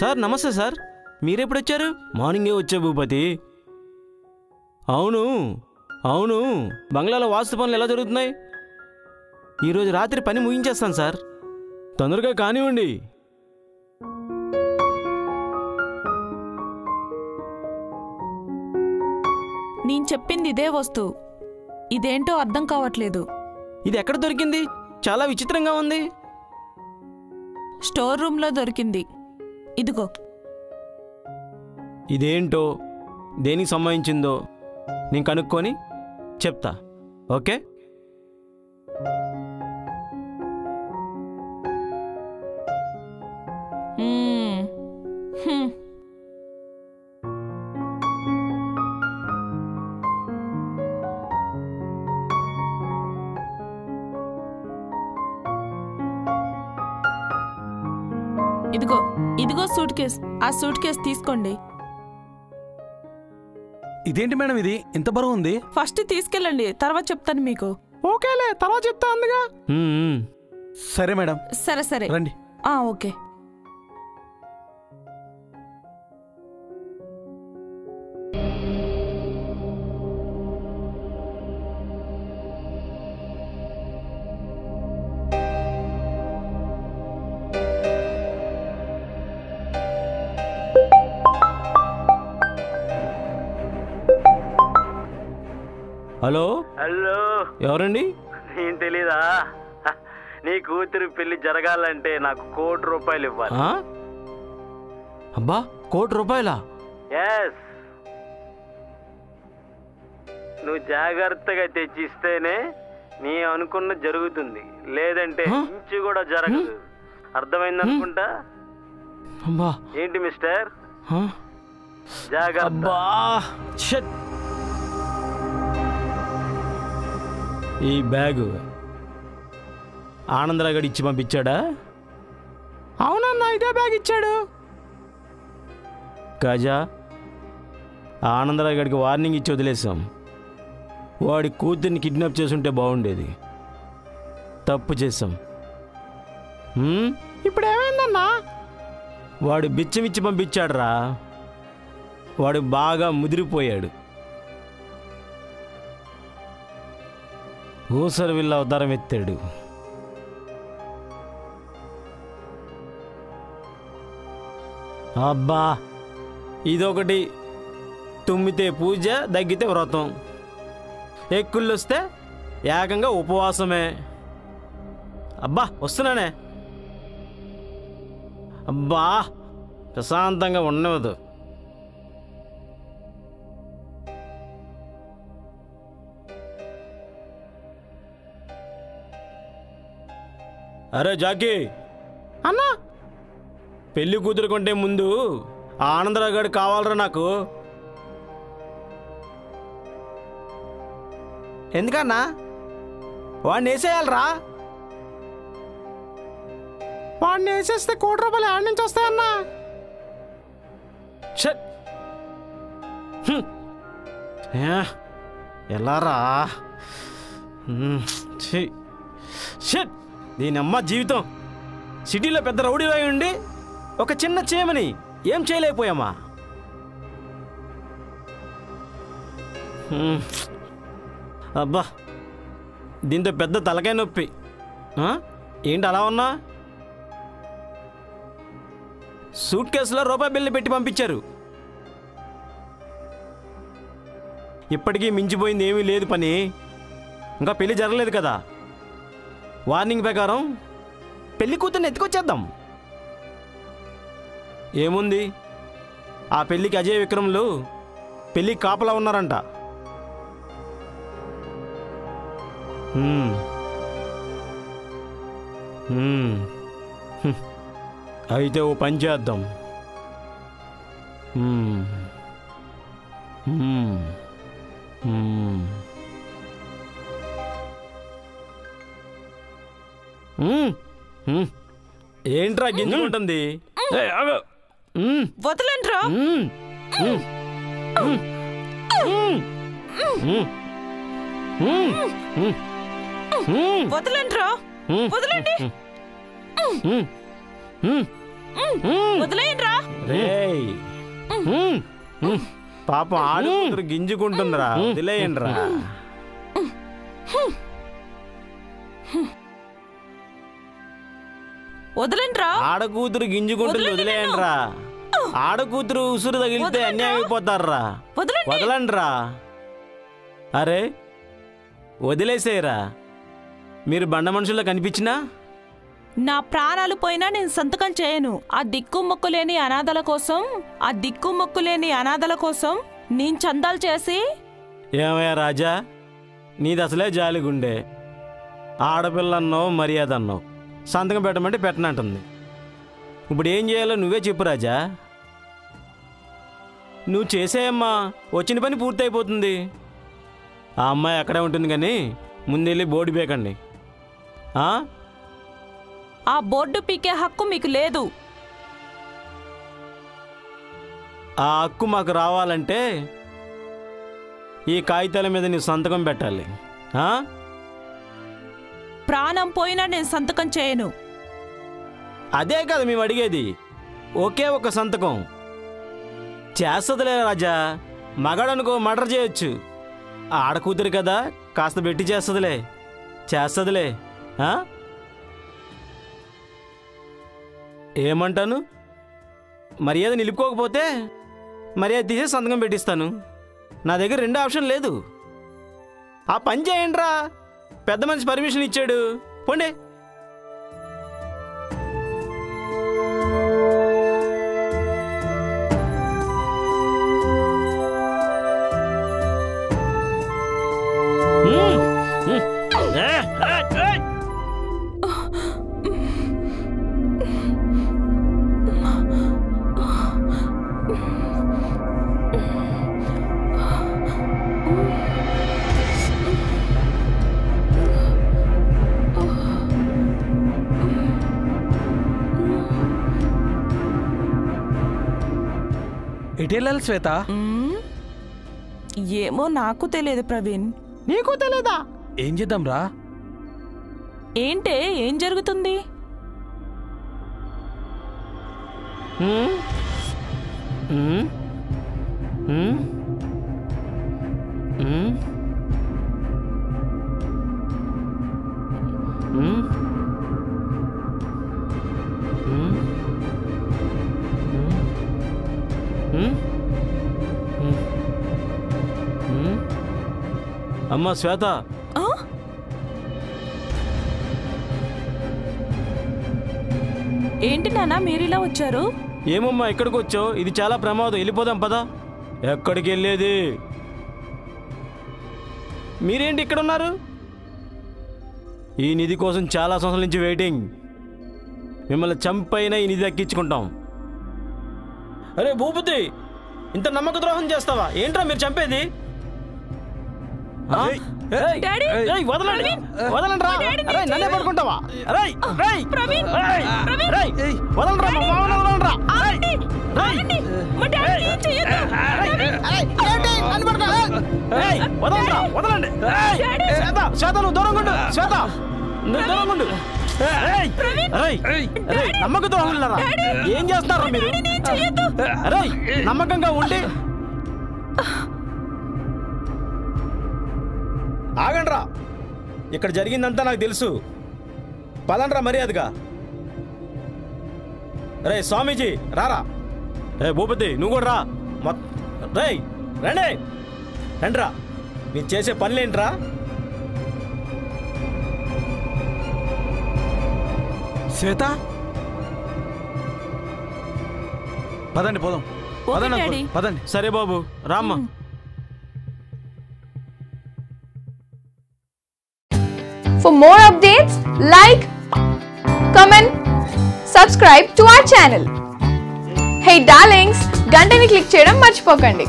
Sir నమస్తే sir, మీరెప్పుడు వచ్చారు? మార్నింగే వచ్చా భూపతి. అవును అవును, బంగ్లాలో వాస్తు పనులు ఎలా జరుగుతున్నాయి? ఈరోజు రాత్రి పని ముగించేస్తాను సార్. తొందరగా కానివ్వండి. నేను చెప్పింది ఇదే వస్తువు, ఇదేంటో అర్థం కావట్లేదు. ఇది ఎక్కడ దొరికింది? చాలా విచిత్రంగా ఉంది. స్టోర్ రూమ్లో దొరికింది. ఇదిగో. ఇదేంటో దేనికి సంబంధించిందో నేను కనుక్కొని చెప్తా. ఓకే? ఇదిగో ఇదిగో సూట్ కేస్. ఆ సూట్ కేస్ తీసుకోండి. ఇదేంటి మేడం, ఇది ఇంత బరువు ఉంది? ఫస్ట్ తీసుకెళ్ళండి, తర్వాత చెప్తాను మీకు. ఓకేలే, తర్వాత చెప్తా అందుగా. సరే మేడం. సరే సరే రండి. ఓకే. హలో హలో, ఎవరండి? నేను తెలీదా? నీ కూతురు పెళ్లి జరగాలంటే నాకు ₹1 కోటి ఇవ్వాలి. అబ్బా, ₹1 కోటి? ఎస్, నువ్వు జాగ్రత్తగా తెచ్చిస్తేనే నీ అనుకున్న జరుగుతుంది, లేదంటే ఇంచు కూడా జరగదు. అర్థమైంది అనుకుంటా. ఏంటి మిస్టర్, జాగ్రత్త. ఈ బ్యాగు ఆనందరాగడి ఇచ్చి పంపించాడా? అవునన్నా, ఇదే బ్యాగ్ ఇచ్చాడు. కాజా, ఆనందరాగడికి వార్నింగ్ ఇచ్చి వదిలేసాం. వాడి కూతుర్ని కిడ్నాప్ చేసుంటే బాగుండేది. తప్పు చేసాం. ఇప్పుడు ఏమైందన్నా? వాడు బిచ్చం ఇచ్చి పంపించాడురా. వాడు బాగా ముదిరిపోయాడు. ఊసరు విల్ల అవతారం ఎత్తాడు. అబ్బా, ఇదొకటి. తుమ్మితే పూజ, దగ్గితే వ్రతం, ఎక్కుళ్ళు వస్తే ఏకంగా ఉపవాసమే. అబ్బా, వస్తున్నానే. అబ్బా, ప్రశాంతంగా ఉండవద్దు. అరే జాకీ అన్నా, పెళ్లి కూతురు కొంటే ముందు ఆనందరావు గారు కావాలరా నాకు. ఎందుకన్నా? వాడిని వేసేయాలరా. వాడిని వేసేస్తే ₹1 కోటి ఆడి నుంచి వస్తాయన్నా. ఎలారా? దీని అమ్మ జీవితం. సిటీలో పెద్ద రౌడీ అయి ఉండి ఒక చిన్న చేమని ఏం చేయలేకపోయామా? అబ్బా, దీంతో పెద్ద తలకాయ నొప్పి. ఏంటి అలా ఉన్నా? సూట్ కేసులో ₹1 బిల్లు పెట్టి పంపించారు. ఇప్పటికీ మించిపోయింది ఏమీ లేదు పని. ఇంకా పెళ్లి జరగలేదు కదా. వార్నింగ్ ప్రకారం పెళ్లి కూతుర్ని ఎత్తుకొచ్చేద్దాం. ఏముంది, ఆ పెళ్లికి అజయ్ విక్రమ్లు పెళ్లి కాపలా ఉన్నారంట. అయితే ఓ పని చేద్దాం. ఏంట్రా గింజుకుంటుంది? వదలండ్రా. వదలండ్రా, వదలండి. వదిలేయండ్రా. రేయ్ పాపం ఆడకూతురు గింజుకుంటుందిరా, వదిలేయండిరా. వదలండ్రా. ఆడకూతురు గింజుకుంటుంది, వదిలేయండిరా. ఆడకూతురు ఉసురు తగిలితే అన్యాయం అయిపోతారా. వదలండిరా. అరే వదిలేసేయరా. మీరు బండ మనుషుల్లో కనిపించినా నా ప్రాణాలు పోయినా నేను సంతకం చేయను. ఆ దిక్కుమొక్కులేని అనాథల కోసం నేను చందాలు చేసి. ఏమయ్యా రాజా, నీది అసలే జాలిగుండే. ఆడపిల్లన్నో మర్యాద అన్నావు, సంతకం పెట్టమంటే పెట్టనంటుంది. ఇప్పుడు ఏం చేయాలో నువ్వే చెప్పు రాజా. నువ్వు చేసేయమ్మా, వచ్చిన పని పూర్తయిపోతుంది. ఆ అమ్మాయి అక్కడే ఉంటుంది, కానీ ముందెళ్ళి బోర్డు పీకండి. ఆ బోర్డు పీకే హక్కు మీకు లేదు. ఆ హక్కు మాకు రావాలంటే ఈ కాగితాల మీద నీ సంతకం పెట్టాలి. ప్రాణం పోయినా నేను సంతకం చేయను. అదే కదా మేము అడిగేది, ఒకే ఒక సంతకం. చేస్తుందిలే రాజా, మగాడనుకో మర్డర్ చేయొచ్చు. ఆడకూతురు కదా, కాస్త పెట్టి చేస్తుందిలే. ఏమంటాను? మర్యాద నిలుపుకోకపోతే మర్యాద తీసే సంతకం పెట్టిస్తాను. నా దగ్గర రెండో ఆప్షన్ లేదు. ఆ పని చేయండిరా, పెద్ద మనిషి పర్మిషన్ ఇచ్చాడు, పోండి. ఎటెళ్ళాలి శ్వేత? ఏమో నాకు తెలియదు ప్రవీణ్. నీకు తెలియదా? ఏం చేద్దాం రా? ఏంటే, ఏం జరుగుతుంది? అమ్మా శ్వేత, ఏంటి నాన్న మీరిలా వచ్చారు? ఏమమ్మా ఇక్కడికి వచ్చావు? ఇది చాలా ప్రమాదం, వెళ్ళిపోదాం పదా. ఎక్కడికి వెళ్ళేది? మీరేంటి ఇక్కడ ఉన్నారు? ఈ నిధి కోసం చాలా సంవత్సరాల నుంచి వెయిటింగ్. మిమ్మల్ని చంపైనా ఈ నిధి దక్కించుకుంటాం. అరే భూపతి, ఇంత నమ్మక ద్రోహం చేస్తావా? ఏంట్రా మీరు చంపేది? వదలండి, నన్నే పడుకుంటావా? వదలండి. శ్వేత నువ్వు దూరంగా ఉండు. శ్వేత నువ్వు దూరంగా ఉండు. నమ్మక ద్రోహం ఏం చేస్తారా మీరు? అరే నమ్మకంగా ఉండి ఆగండ్రా. ఇక్కడ జరిగిందంతా నాకు తెలుసు. పదండ్రా మర్యాదగా. రే స్వామీజీ రారా. రే భూపతి నువ్వు కూడా రా. రండి రండిరా. మీరు చేసే పనులేంట్రా? శ్వేత పదండి పోదాం. పదండి. సరే బాబు రామ్మా. For more updates, like, comment, subscribe to our channel. Hey darlings, గంటని click చేయడం మర్చిపోకండి.